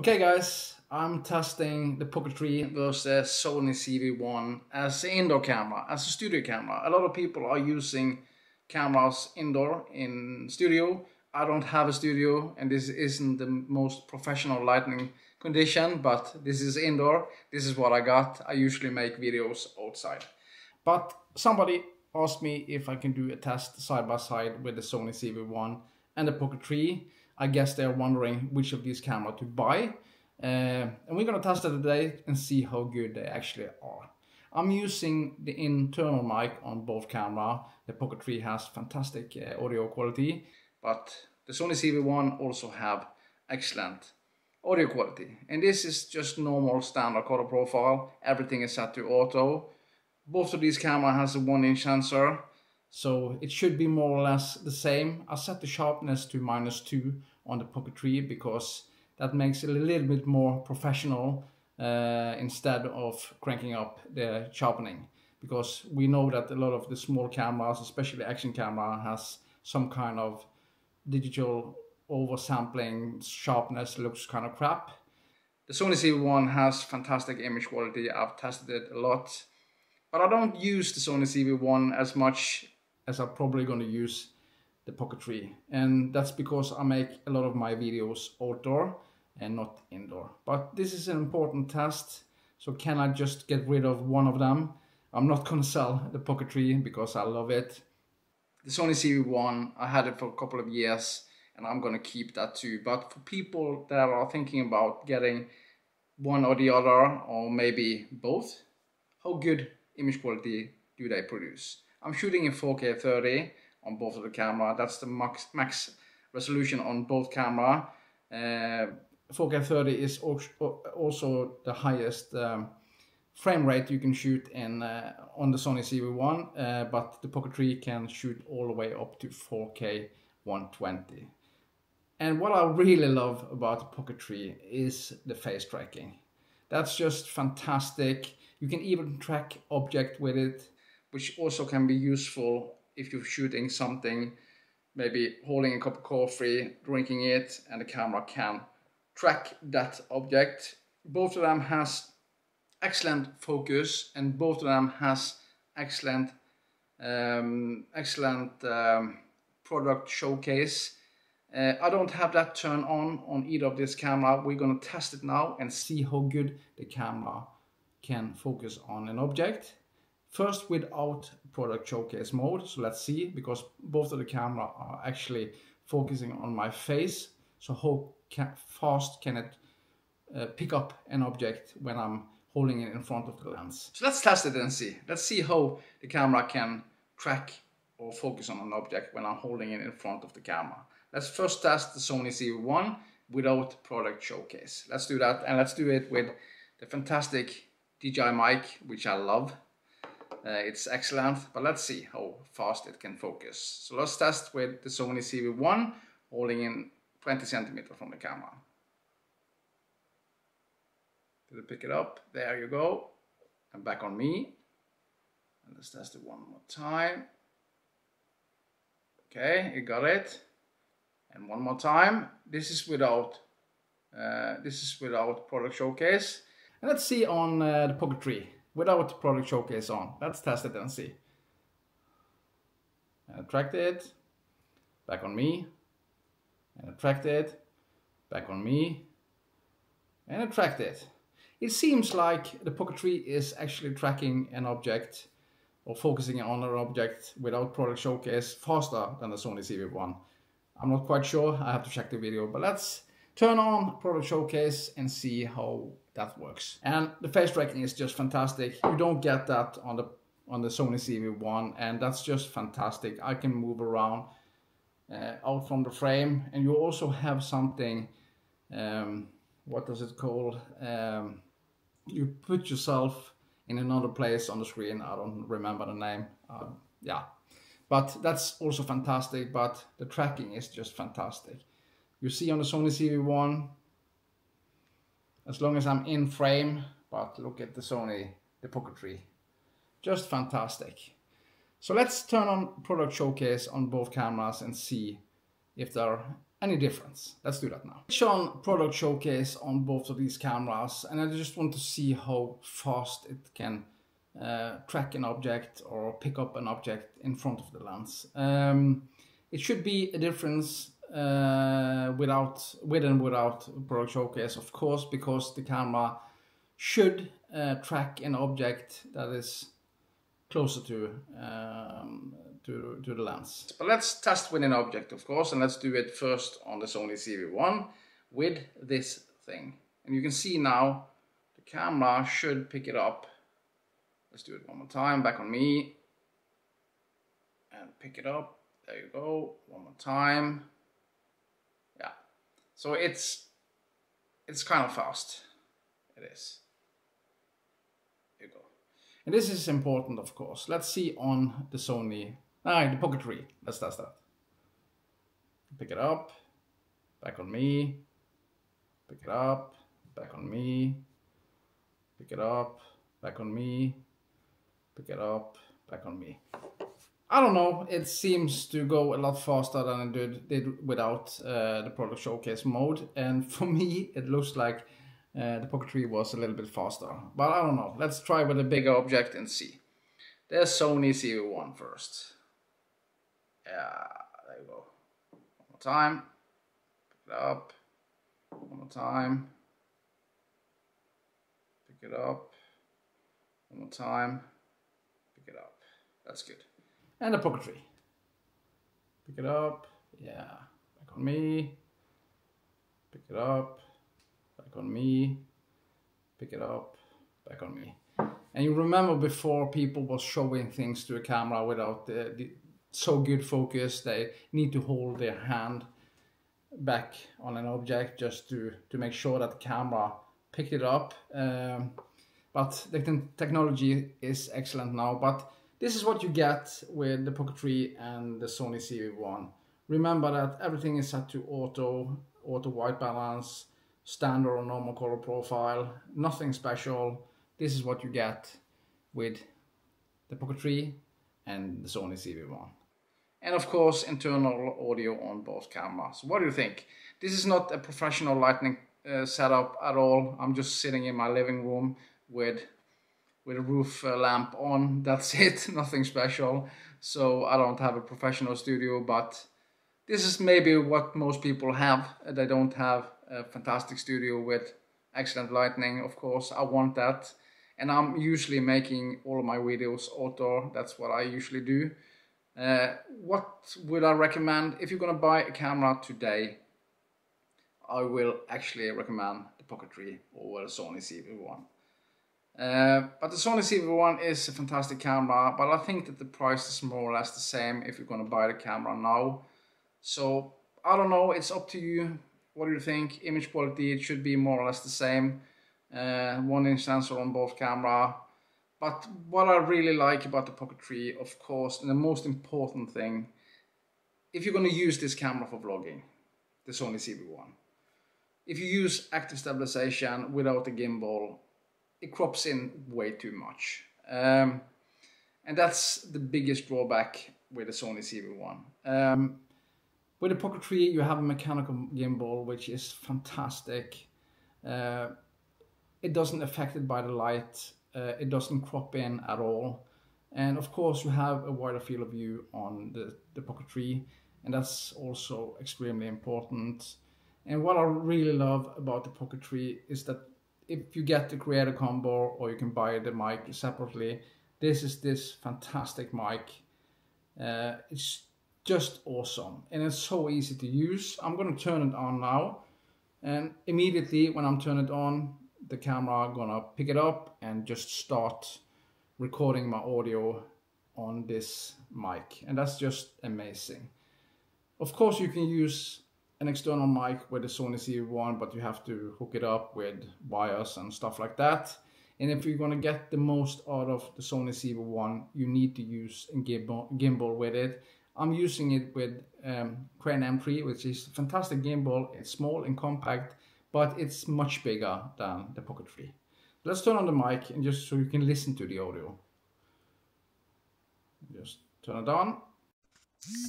Okay guys, I'm testing the Pocket 3 versus Sony ZV-1 as an indoor camera, as a studio camera. A lot of people are using cameras indoor in studio. I don't have a studio and this isn't the most professional lighting condition, but this is indoor. This is what I got. I usually make videos outside. But somebody asked me if I can do a test side by side with the Sony ZV-1 and the Pocket 3. I guess they're wondering which of these cameras to buy. And we're gonna test it today and see how good they actually are. I'm using the internal mic on both cameras. The Pocket 3 has fantastic audio quality, but the Sony ZV-1 also have excellent audio quality. And this is just normal standard color profile. Everything is set to auto. Both of these cameras has a 1-inch sensor, so it should be more or less the same. I set the sharpness to -2 on the Pocket 3 because that makes it a little bit more professional instead of cranking up the sharpening. Because we know that a lot of the small cameras, especially action camera, has some kind of digital oversampling, sharpness, looks kind of crap. The Sony ZV-1 has fantastic image quality. I've tested it a lot. But I don't use the Sony ZV-1 as much as I'm probably going to use the Pocket 3. And that's because I make a lot of my videos outdoor and not indoor. But this is an important test. So can I just get rid of one of them? I'm not going to sell the Pocket 3 because I love it. The Sony ZV-1, I had it for a couple of years and I'm going to keep that too. But for people that are thinking about getting one or the other, or maybe both, how good image quality do they produce? I'm shooting in 4K 30 on both of the camera. That's the max resolution on both camera. 4K 30 is also the highest frame rate you can shoot in on the Sony ZV-1, but the Pocket 3 can shoot all the way up to 4K 120. And what I really love about the Pocket 3 is the face tracking. That's just fantastic. You can even track object with it, which also can be useful if you're shooting something, maybe holding a cup of coffee, drinking it, and the camera can track that object. Both of them has excellent focus, and both of them has excellent product showcase. I don't have that turned on either of this camera. We're gonna test it now and see how good the camera can focus on an object. First without product showcase mode, so let's see, because both of the camera are actually focusing on my face. So how fast can it pick up an object when I'm holding it in front of the lens? So let's test it and see. Let's see how the camera can track or focus on an object when I'm holding it in front of the camera. Let's first test the Sony ZV-1 without product showcase. Let's do that, and let's do it with the fantastic DJI mic, which I love. It's excellent, but let's see how fast it can focus. So let's test with the Sony ZV-1 holding in 20 centimeters from the camera. Did it pick it up? There you go. And back on me. And let's test it one more time. Okay, you got it. And one more time. This is without product showcase. And let's see on the Pocket 3 without product showcase on. Let's test it and see. And attract it. Back on me. And attract it. Back on me. And attract it. It seems like the Pocket 3 is actually tracking an object or focusing on an object without product showcase faster than the Sony ZV-1. I'm not quite sure, I have to check the video, but let's turn on product showcase and see how that works. And the face tracking is just fantastic. You don't get that on the Sony ZV-1, and that's just fantastic. I can move around out from the frame, and you also have something, what does it called? You put yourself in another place on the screen. I don't remember the name. Yeah, but that's also fantastic. But the tracking is just fantastic. You see on the Sony ZV-1, as long as I'm in frame, but look at the Pocket 3, just fantastic. So let's turn on product showcase on both cameras and see if they're any difference. Let's do that now. Switch on product showcase on both of these cameras, and I just want to see how fast it can track an object or pick up an object in front of the lens. It should be a difference with and without product showcase, of course, because the camera should track an object that is closer to the lens. But let's test with an object, of course, and let's do it first on the Sony ZV-1 with this thing. And you can see now the camera should pick it up. Let's do it one more time, back on me, and pick it up. There you go, one more time. Yeah, so it's kind of fast. It is. There you go. And this is important, of course. Let's see on the Sony, the Pocket 3. Let's test that. Pick it up, back on me, pick it up, back on me, pick it up, back on me, pick it up, back on me. I don't know, it seems to go a lot faster than it did without the product showcase mode. And for me, it looks like the Pocket 3 was a little bit faster. But I don't know, let's try with a bigger object and see. There's Sony ZV-1 first. Yeah, there you go. One more time. Pick it up. One more time. Pick it up. One more time. Pick it up. That's good. And the Pocket 3. Pick it up. Yeah. Back on me. Pick it up. Back on me. Pick it up. Back on me. And you remember before people was showing things to a camera without the so good focus, they need to hold their hand back on an object just to make sure that the camera picked it up. But the technology is excellent now. But this is what you get with the Pocket 3 and the Sony ZV-1. Remember that everything is set to auto white balance, standard or normal color profile, nothing special. This is what you get with the Pocket 3 and the Sony ZV-1. And of course, internal audio on both cameras. What do you think? This is not a professional lighting setup at all. I'm just sitting in my living room with a roof lamp on. That's it, nothing special. So I don't have a professional studio, but this is maybe what most people have. They don't have a fantastic studio with excellent lighting. Of course, I want that. And I'm usually making all of my videos auto. That's what I usually do. What would I recommend? If you're gonna buy a camera today, I will actually recommend the Pocket 3 over the Sony ZV-1. But the Sony ZV-1 is a fantastic camera, but I think that the price is more or less the same if you're gonna buy the camera now. So I don't know, it's up to you. What do you think? Image quality, it should be more or less the same. 1-inch sensor on both camera. But what I really like about the Pocket 3, of course, and the most important thing, if you're going to use this camera for vlogging, the Sony ZV-1, if you use active stabilization without a gimbal, it crops in way too much. And that's the biggest drawback with the Sony ZV-1. With the Pocket 3, you have a mechanical gimbal, which is fantastic. It doesn't affect it by the light. It doesn't crop in at all. And of course you have a wider field of view on the Pocket 3, and that's also extremely important. And what I really love about the Pocket 3 is that if you get the Creator combo, or you can buy the mic separately, this is this fantastic mic. It's just awesome, and it's so easy to use. I'm gonna turn it on now, and immediately when I'm turning it on, the camera gonna pick it up and just start recording my audio on this mic, and that's just amazing. Of course you can use an external mic with the Sony ZV-1, but you have to hook it up with wires and stuff like that. And if you're gonna get the most out of the Sony ZV-1, you need to use a gimbal with it. I'm using it with Crane M3, which is a fantastic gimbal. It's small and compact, but it's much bigger than the Pocket 3. Let's turn on the mic, and just so you can listen to the audio. Just turn it on.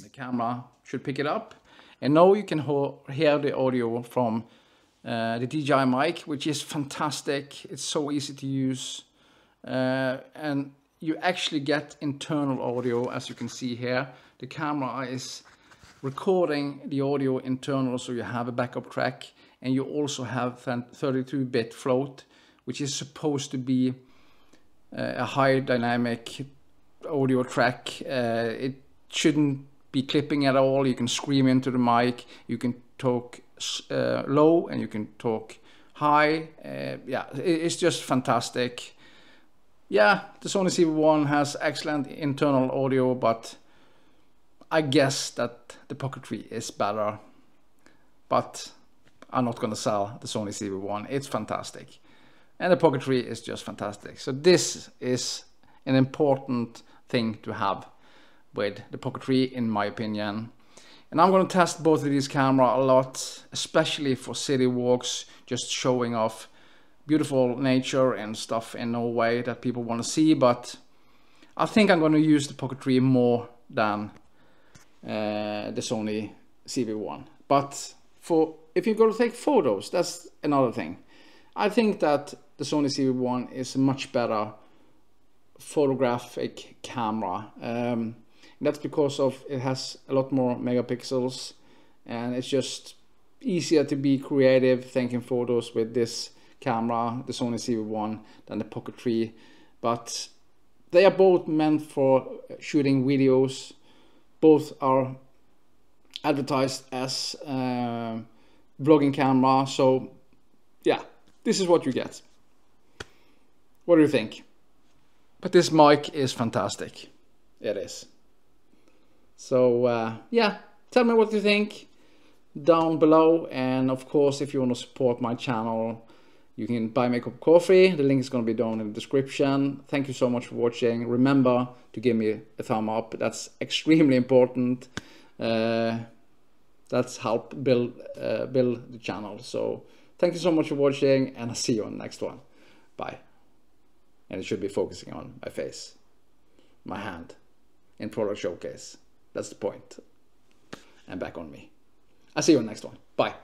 The camera should pick it up. And now you can hear the audio from the DJI mic, which is fantastic. It's so easy to use, and you actually get internal audio, as you can see here. The camera is recording the audio internal, so you have a backup track, and you also have 32-bit float, which is supposed to be a high dynamic audio track. It shouldn't be clipping at all. You can scream into the mic, you can talk low, and you can talk high. Yeah, it's just fantastic. Yeah, the Sony ZV-1 has excellent internal audio, but I guess that the Pocket 3 is better. But I'm not gonna sell the Sony ZV-1. It's fantastic. And the Pocket 3 is just fantastic. So this is an important thing to have with the Pocket 3, in my opinion. And I'm gonna test both of these cameras a lot, especially for city walks, just showing off beautiful nature and stuff in Norway that people want to see. But I think I'm gonna use the Pocket 3 more than the Sony ZV-1. But if you're going to take photos, that's another thing. I think that the Sony ZV-1 is a much better photographic camera. That's because of it has a lot more megapixels, and it's just easier to be creative taking photos with this camera, the Sony ZV-1, than the Pocket 3. But they are both meant for shooting videos. Both are advertised as vlogging camera, so yeah, this is what you get. What do you think? But this mic is fantastic. It is. So yeah, tell me what you think down below. And of course, if you want to support my channel, you can buy me a cup of coffee. The link is going to be down in the description. Thank you so much for watching. Remember to give me a thumb up. That's extremely important. That's help build the channel. So thank you so much for watching, and I'll see you on the next one. Bye. And it should be focusing on my face, my hand, in product showcase. That's the point. And back on me. I'll see you on the next one. Bye.